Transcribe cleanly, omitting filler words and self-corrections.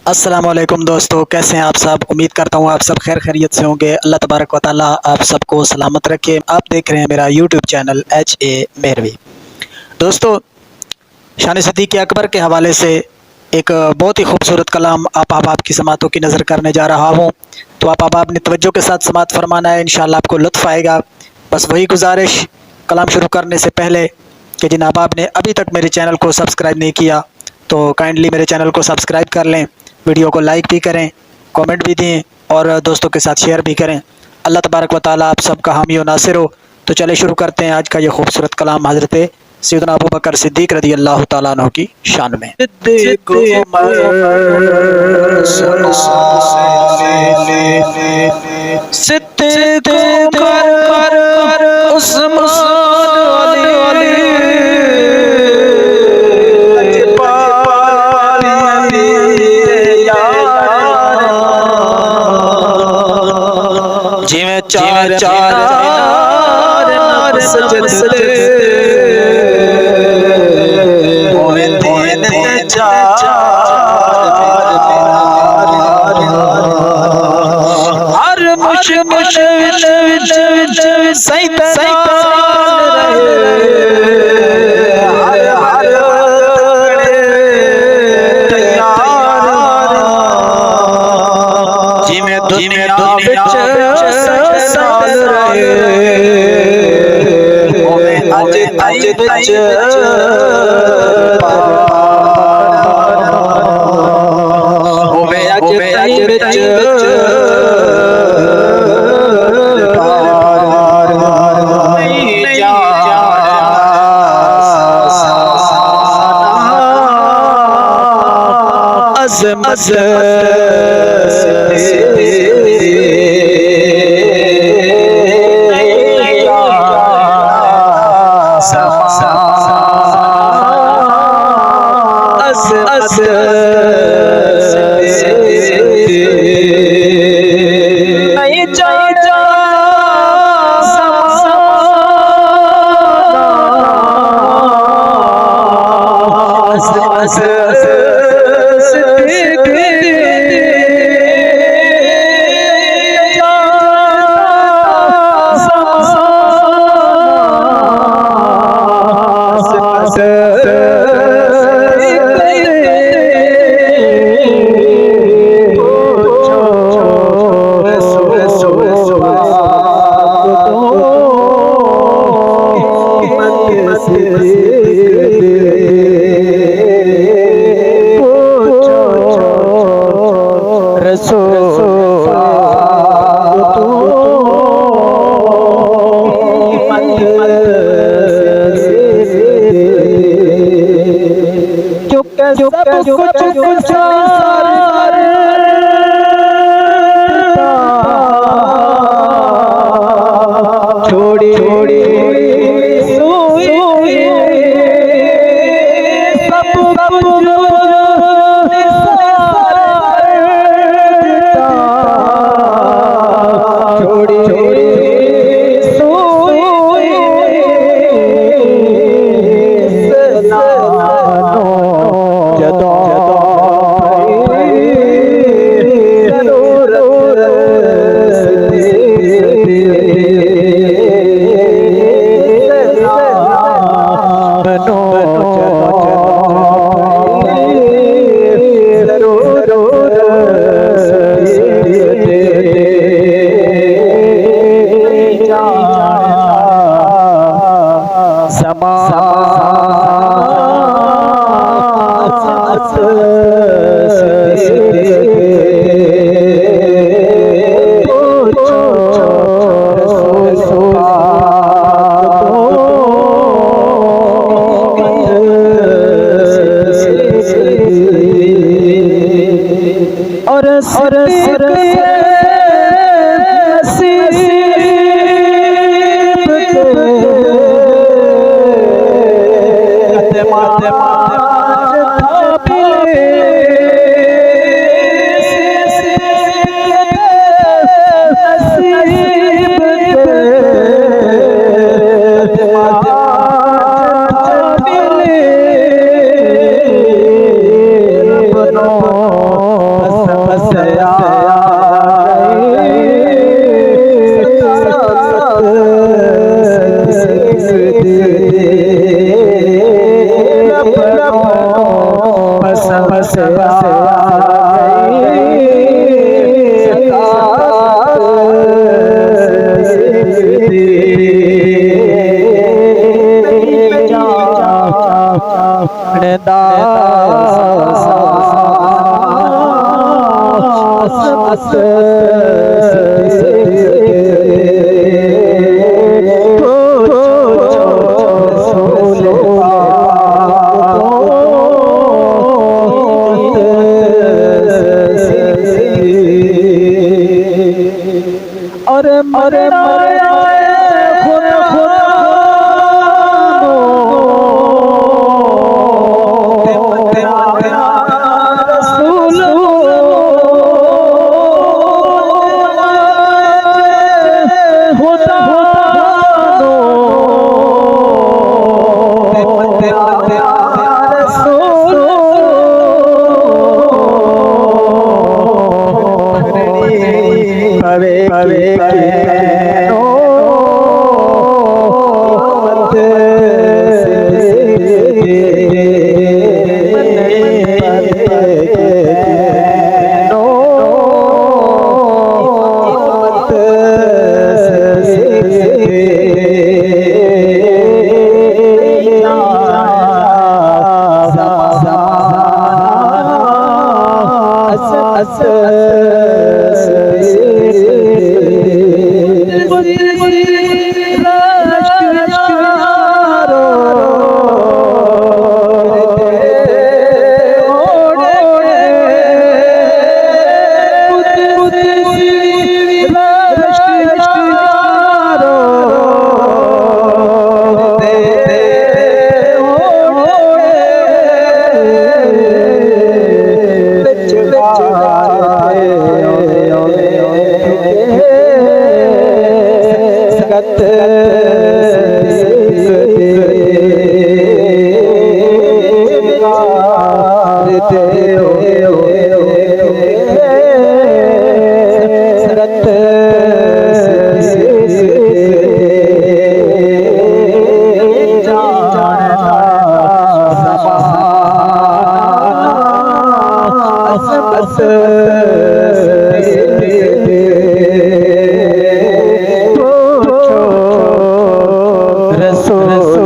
अस्सलामुअलैकुम दोस्तों, कैसे हैं आप सब। उम्मीद करता हूँ आप सब खैर खैरियत से होंगे। अल्लाह तबारक व तआला आप सबको सलामत रखे। आप देख रहे हैं मेरा यूट्यूब चैनल HA मेहरवी। दोस्तों, शान सिद्दीक़ अकबर के हवाले से एक बहुत ही खूबसूरत कलाम आप अहबाब की समातों की नज़र करने जा रहा हूँ। तो आप अहबाब ने तवज्जो के साथ समात फरमाना है, इंशाअल्लाह आपको लुत्फ़ आएगा। बस वही गुजारिश कलाम शुरू करने से पहले कि जिन अहबाब ने अभी तक मेरे चैनल को सब्सक्राइब नहीं किया तो काइंडली मेरे चैनल को सब्सक्राइब कर लें, वीडियो को लाइक भी करें, कमेंट भी दें और दोस्तों के साथ शेयर भी करें। अल्लाह तबारक व तआला आप सबका हामी और नासिर हो। तो चले शुरू करते हैं आज का ये खूबसूरत कलाम हज़रत सैयदना अबू बकर सिद्दीक़ रज़ी अल्लाह तआला अन्हु की शान में। चार चार हर मुश मुश सही और मरना खुदा रसूल